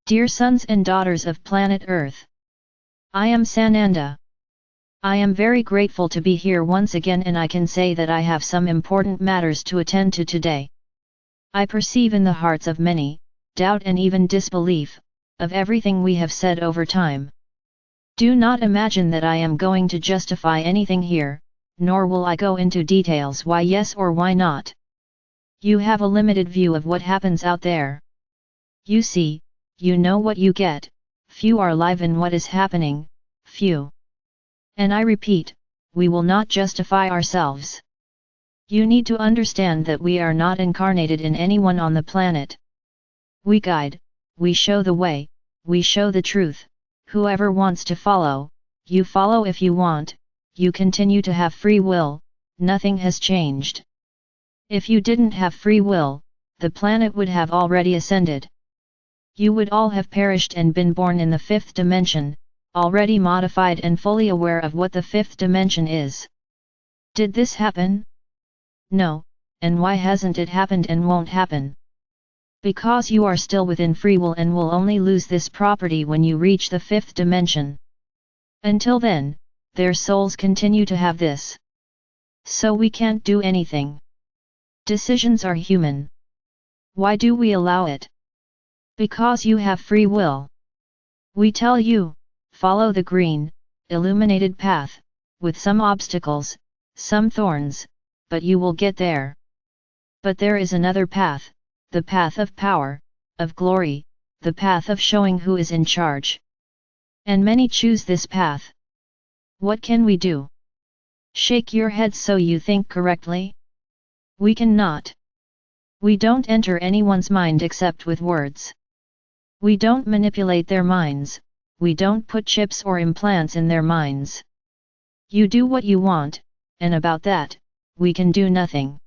Dear sons and daughters of planet Earth, I am Sananda. I am very grateful to be here once again, and I can say that I have some important matters to attend to today. I perceive in the hearts of many, doubt and even disbelief, of everything we have said over time. Do not imagine that I am going to justify anything here, nor will I go into details why yes or why not. You have a limited view of what happens out there. You see, you know what you get, few are live in what is happening, few. And I repeat, we will not justify ourselves. You need to understand that we are not incarnated in anyone on the planet. We guide, we show the way, we show the truth. Whoever wants to follow, you follow. If you want, you continue to have free will, nothing has changed. If you didn't have free will, the planet would have already ascended. You would all have perished and been born in the fifth dimension, already modified and fully aware of what the fifth dimension is. Did this happen? No, and why hasn't it happened and won't happen? Because you are still within free will and will only lose this property when you reach the fifth dimension. Until then, their souls continue to have this. So we can't do anything. Decisions are human. Why do we allow it? Because you have free will. We tell you, follow the green, illuminated path, with some obstacles, some thorns, but you will get there. But there is another path, the path of power, of glory, the path of showing who is in charge. And many choose this path. What can we do? Shake your head so you think correctly? We cannot. We don't enter anyone's mind except with words. We don't manipulate their minds, we don't put chips or implants in their minds. You do what you want, and about that, we can do nothing.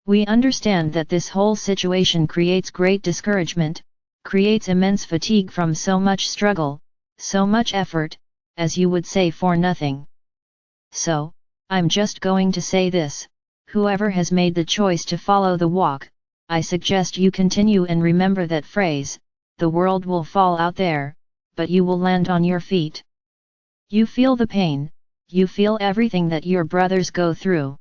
We understand that this whole situation creates great discouragement, creates immense fatigue from so much struggle, so much effort, as you would say, for nothing. So, I'm just going to say this: whoever has made the choice to follow the walk, I suggest you continue and remember that phrase: the world will fall out there, but you will land on your feet. You feel the pain, you feel everything that your brothers go through.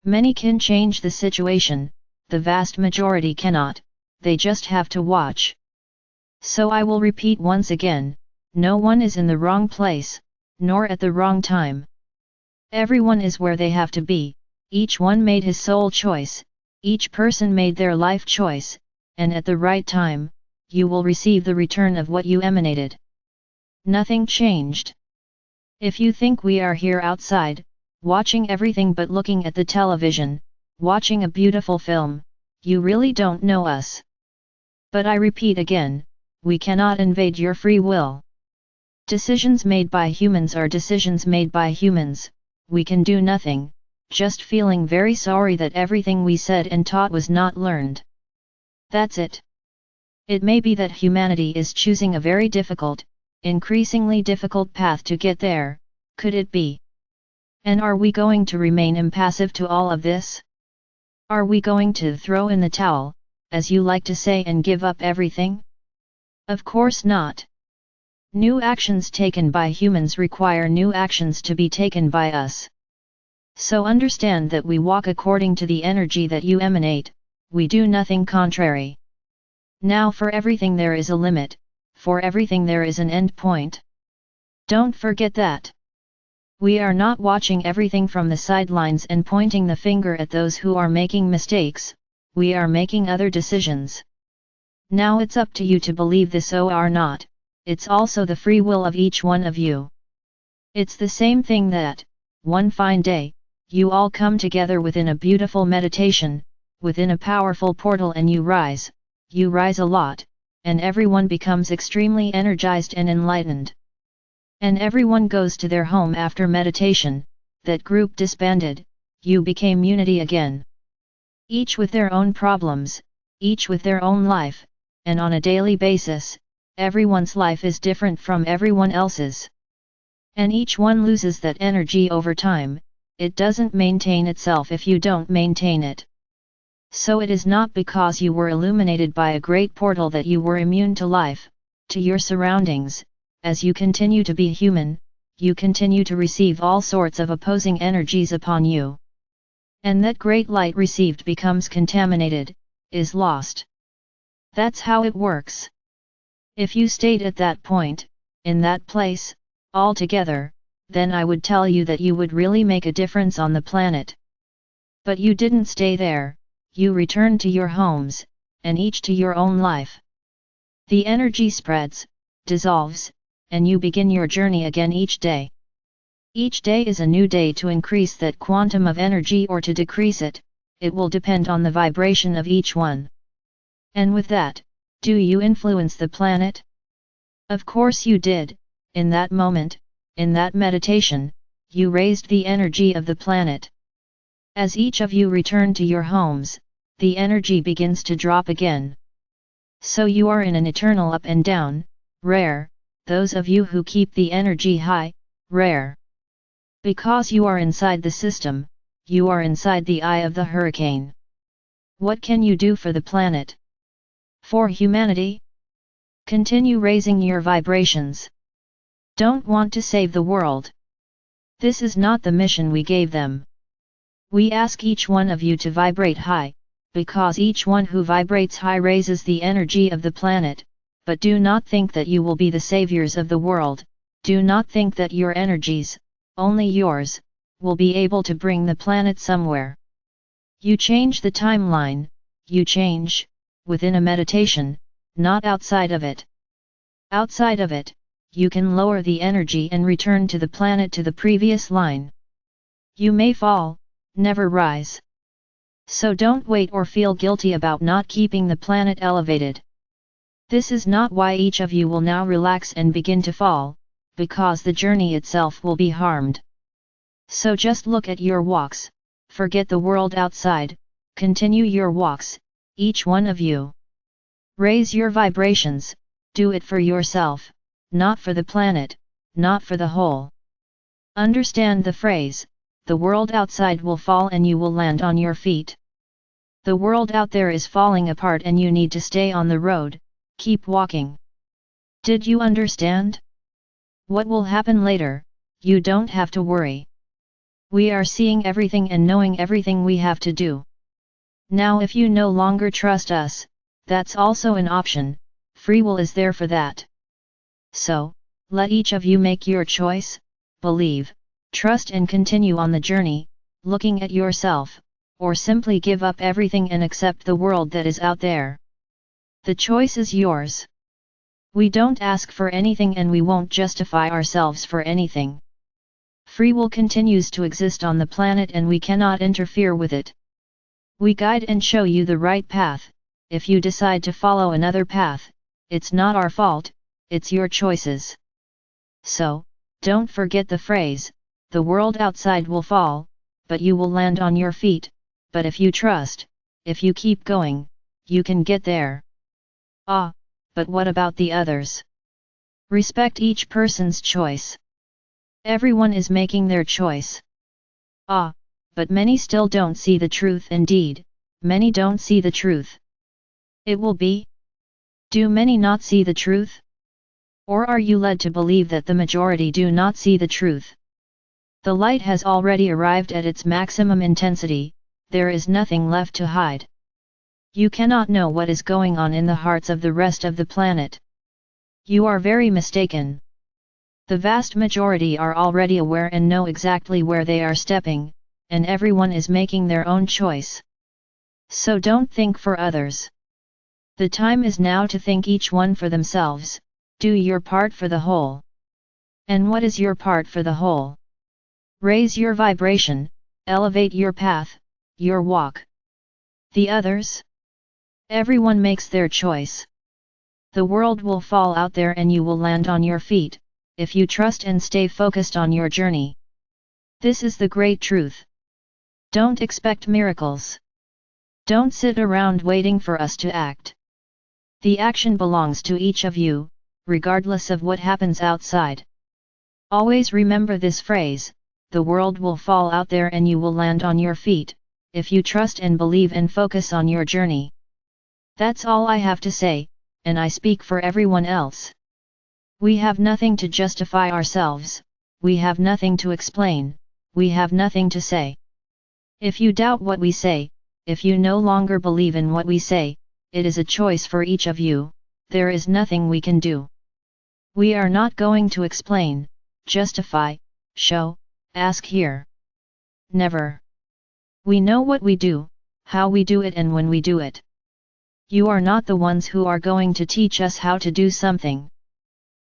Many can change the situation, the vast majority cannot, they just have to watch. So I will repeat once again, no one is in the wrong place, nor at the wrong time. Everyone is where they have to be, each one made his soul choice, each person made their life choice, and at the right time, you will receive the return of what you emanated. Nothing changed. If you think we are here outside, watching everything but looking at the television, watching a beautiful film, you really don't know us. But I repeat again, we cannot invade your free will. Decisions made by humans are decisions made by humans, we can do nothing, just feeling very sorry that everything we said and taught was not learned. That's it. It may be that humanity is choosing a very difficult, increasingly difficult path to get there, could it be? And are we going to remain impassive to all of this? Are we going to throw in the towel, as you like to say, and give up everything? Of course not. New actions taken by humans require new actions to be taken by us. So understand that we walk according to the energy that you emanate, we do nothing contrary. Now for everything there is a limit, for everything there is an end point. Don't forget that. We are not watching everything from the sidelines and pointing the finger at those who are making mistakes, we are making other decisions. Now it's up to you to believe this or not, it's also the free will of each one of you. It's the same thing that, one fine day, you all come together within a beautiful meditation, within a powerful portal, and you rise a lot, and everyone becomes extremely energized and enlightened. And everyone goes to their home after meditation, that group disbanded, you became unity again. Each with their own problems, each with their own life, and on a daily basis, everyone's life is different from everyone else's. And each one loses that energy over time, it doesn't maintain itself if you don't maintain it. So it is not because you were illuminated by a great portal that you were immune to life, to your surroundings. As you continue to be human, you continue to receive all sorts of opposing energies upon you. And that great light received becomes contaminated, is lost. That's how it works. If you stayed at that point, in that place, altogether, then I would tell you that you would really make a difference on the planet. But you didn't stay there, you returned to your homes, and each to your own life. The energy spreads, dissolves, and you begin your journey again each day. Each day is a new day to increase that quantum of energy or to decrease it, it will depend on the vibration of each one. And with that, do you influence the planet? Of course you did, in that moment, in that meditation, you raised the energy of the planet. As each of you return to your homes, the energy begins to drop again. So you are in an eternal up and down, rare, those of you who keep the energy high, rare. Because you are inside the system, you are inside the eye of the hurricane. What can you do for the planet? For humanity? Continue raising your vibrations. Don't want to save the world. This is not the mission we gave them. We ask each one of you to vibrate high, because each one who vibrates high raises the energy of the planet, but do not think that you will be the saviors of the world, do not think that your energies, only yours, will be able to bring the planet somewhere. You change the timeline, you change, within a meditation, not outside of it. Outside of it, you can lower the energy and return to the planet to the previous line. You may fall, never rise. So don't wait or feel guilty about not keeping the planet elevated. This is not why each of you will now relax and begin to fall, because the journey itself will be harmed. So just look at your walks, forget the world outside, continue your walks, each one of you. Raise your vibrations, do it for yourself, not for the planet, not for the whole. Understand the phrase, the world outside will fall and you will land on your feet. The world out there is falling apart and you need to stay on the road, keep walking. Did you understand? What will happen later, you don't have to worry. We are seeing everything and knowing everything we have to do. Now if you no longer trust us, that's also an option, free will is there for that. So, let each of you make your choice, believe, trust and continue on the journey, looking at yourself, or simply give up everything and accept the world that is out there. The choice is yours. We don't ask for anything and we won't justify ourselves for anything. Free will continues to exist on the planet and we cannot interfere with it. We guide and show you the right path. If you decide to follow another path, it's not our fault, it's your choices. So, don't forget the phrase, the world outside will fall, but you will land on your feet, but if you trust, if you keep going, you can get there. Ah, but what about the others? Respect each person's choice. Everyone is making their choice. Ah, but many still don't see the truth. Indeed, many don't see the truth. It will be? Do many not see the truth? Or are you led to believe that the majority do not see the truth? The light has already arrived at its maximum intensity, there is nothing left to hide. You cannot know what is going on in the hearts of the rest of the planet. You are very mistaken. The vast majority are already aware and know exactly where they are stepping, and everyone is making their own choice. So don't think for others. The time is now to think each one for themselves, do your part for the whole. And what is your part for the whole? Raise your vibration, elevate your path, your walk. The others? Everyone makes their choice. The world will fall out there and you will land on your feet, if you trust and stay focused on your journey. This is the great truth. Don't expect miracles. Don't sit around waiting for us to act. The action belongs to each of you, regardless of what happens outside. Always remember this phrase, the world will fall out there and you will land on your feet, if you trust and believe and focus on your journey. That's all I have to say, and I speak for everyone else. We have nothing to justify ourselves, we have nothing to explain, we have nothing to say. If you doubt what we say, if you no longer believe in what we say, it is a choice for each of you, there is nothing we can do. We are not going to explain, justify, show, ask here. Never. We know what we do, how we do it and when we do it. You are not the ones who are going to teach us how to do something.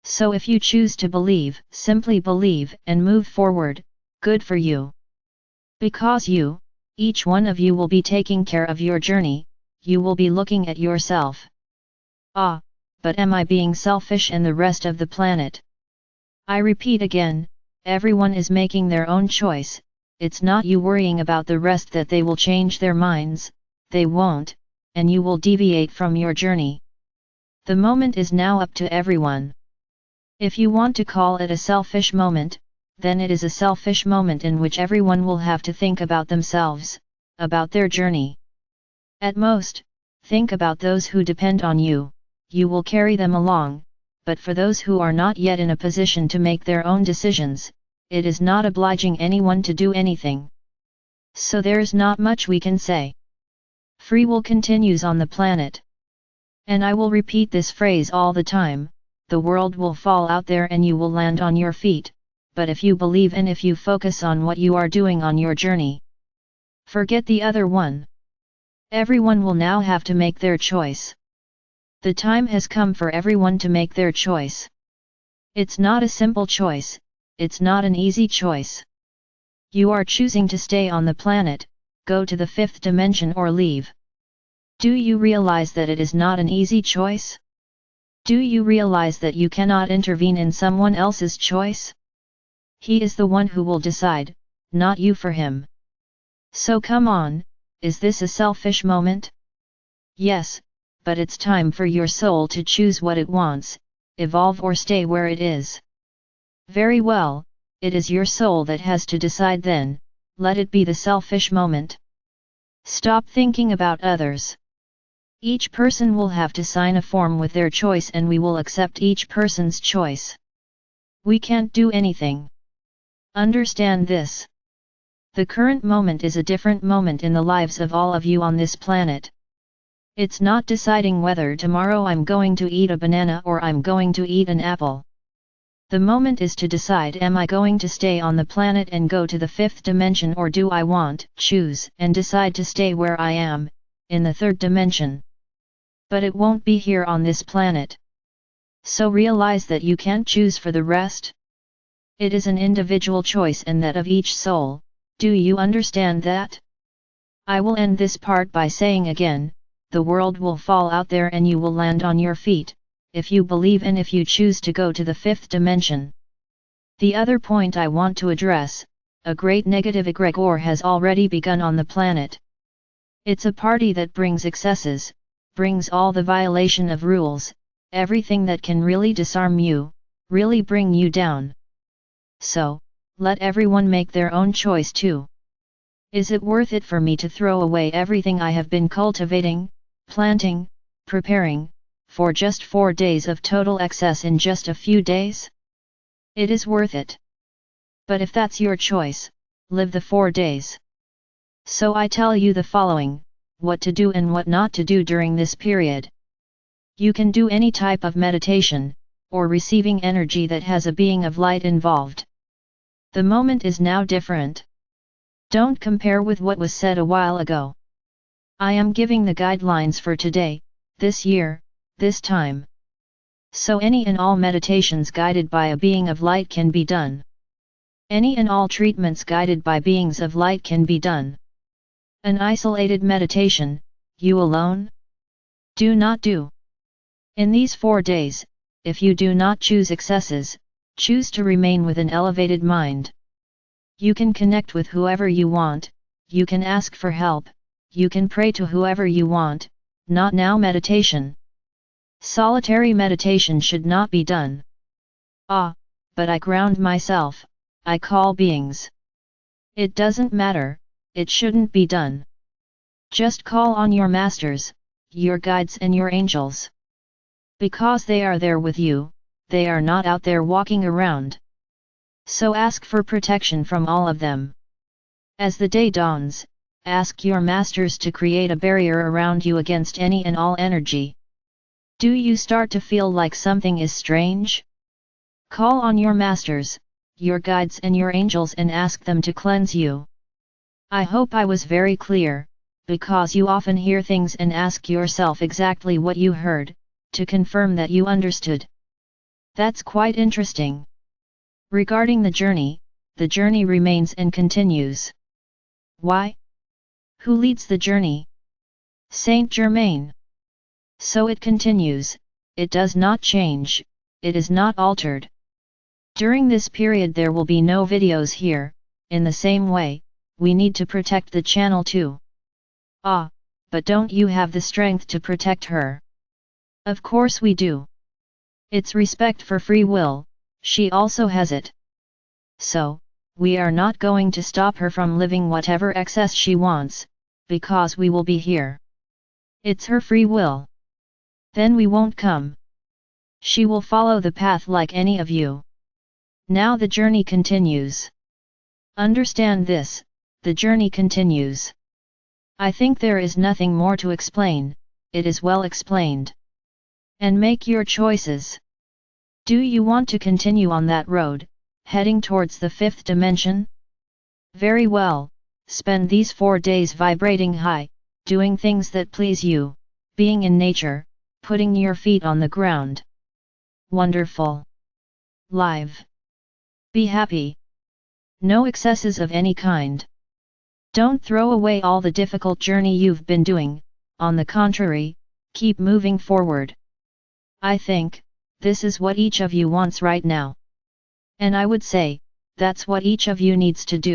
So if you choose to believe, simply believe and move forward, good for you. Because you, each one of you will be taking care of your journey, you will be looking at yourself. Ah, but am I being selfish and the rest of the planet? I repeat again, everyone is making their own choice, it's not you worrying about the rest that they will change their minds, they won't, and you will deviate from your journey. The moment is now up to everyone. If you want to call it a selfish moment, then it is a selfish moment in which everyone will have to think about themselves, about their journey. At most, think about those who depend on you, you will carry them along, but for those who are not yet in a position to make their own decisions, it is not obliging anyone to do anything. So there's not much we can say. Free will continues on the planet. And I will repeat this phrase all the time, the world will fall out there and you will land on your feet, but if you believe and if you focus on what you are doing on your journey. Forget the other one. Everyone will now have to make their choice. The time has come for everyone to make their choice. It's not a simple choice, it's not an easy choice. You are choosing to stay on the planet, go to the fifth dimension or leave. Do you realize that it is not an easy choice? Do you realize that you cannot intervene in someone else's choice? He is the one who will decide, not you for him. So come on, is this a selfish moment? Yes, but it's time for your soul to choose what it wants, evolve or stay where it is. Very well, it is your soul that has to decide then, let it be the selfish moment. Stop thinking about others. Each person will have to sign a form with their choice and we will accept each person's choice. We can't do anything. Understand this. The current moment is a different moment in the lives of all of you on this planet. It's not deciding whether tomorrow I'm going to eat a banana or I'm going to eat an apple. The moment is to decide, am I going to stay on the planet and go to the fifth dimension, or do I want, choose and decide to stay where I am, in the third dimension? But it won't be here on this planet. So realize that you can't choose for the rest. It is an individual choice and that of each soul, do you understand that? I will end this part by saying again, the world will fall out there and you will land on your feet, if you believe and if you choose to go to the fifth dimension. The other point I want to address, a great negative egregore has already begun on the planet. It's a party that brings excesses, brings all the violation of rules, everything that can really disarm you, really bring you down. So, let everyone make their own choice too. Is it worth it for me to throw away everything I have been cultivating, planting, preparing, for just 4 days of total excess in just a few days? It is worth it. But if that's your choice, live the 4 days. So I tell you the following, what to do and what not to do during this period. You can do any type of meditation, or receiving energy that has a being of light involved. The moment is now different. Don't compare with what was said a while ago. I am giving the guidelines for today, this year, this time. So any and all meditations guided by a being of light can be done. Any and all treatments guided by beings of light can be done. An isolated meditation, you alone? Do not do. In these 4 days, if you do not choose excesses, choose to remain with an elevated mind. You can connect with whoever you want, you can ask for help, you can pray to whoever you want, not now meditation. Solitary meditation should not be done. Ah, but I ground myself, I call beings. It doesn't matter, it shouldn't be done. Just call on your masters, your guides and your angels. Because they are there with you, they are not out there walking around. So ask for protection from all of them. As the day dawns, ask your masters to create a barrier around you against any and all energy. Do you start to feel like something is strange? Call on your masters, your guides and your angels and ask them to cleanse you. I hope I was very clear, because you often hear things and ask yourself exactly what you heard, to confirm that you understood. That's quite interesting. Regarding the journey remains and continues. Why? Who leads the journey? Saint Germain. So it continues, it does not change, it is not altered. During this period there will be no videos here, in the same way, we need to protect the channel too. Ah, but don't you have the strength to protect her? Of course we do. It's respect for free will, she also has it. So, we are not going to stop her from living whatever excess she wants, because we will be here. It's her free will. Then we won't come. She will follow the path like any of you. Now the journey continues. Understand this, the journey continues. I think there is nothing more to explain, it is well explained. And make your choices. Do you want to continue on that road, heading towards the fifth dimension? Very well, spend these 4 days vibrating high, doing things that please you, being in nature, putting your feet on the ground. Wonderful. Live. Be happy. No excesses of any kind. Don't throw away all the difficult journey you've been doing, on the contrary, keep moving forward. I think, this is what each of you wants right now. And I would say, that's what each of you needs to do.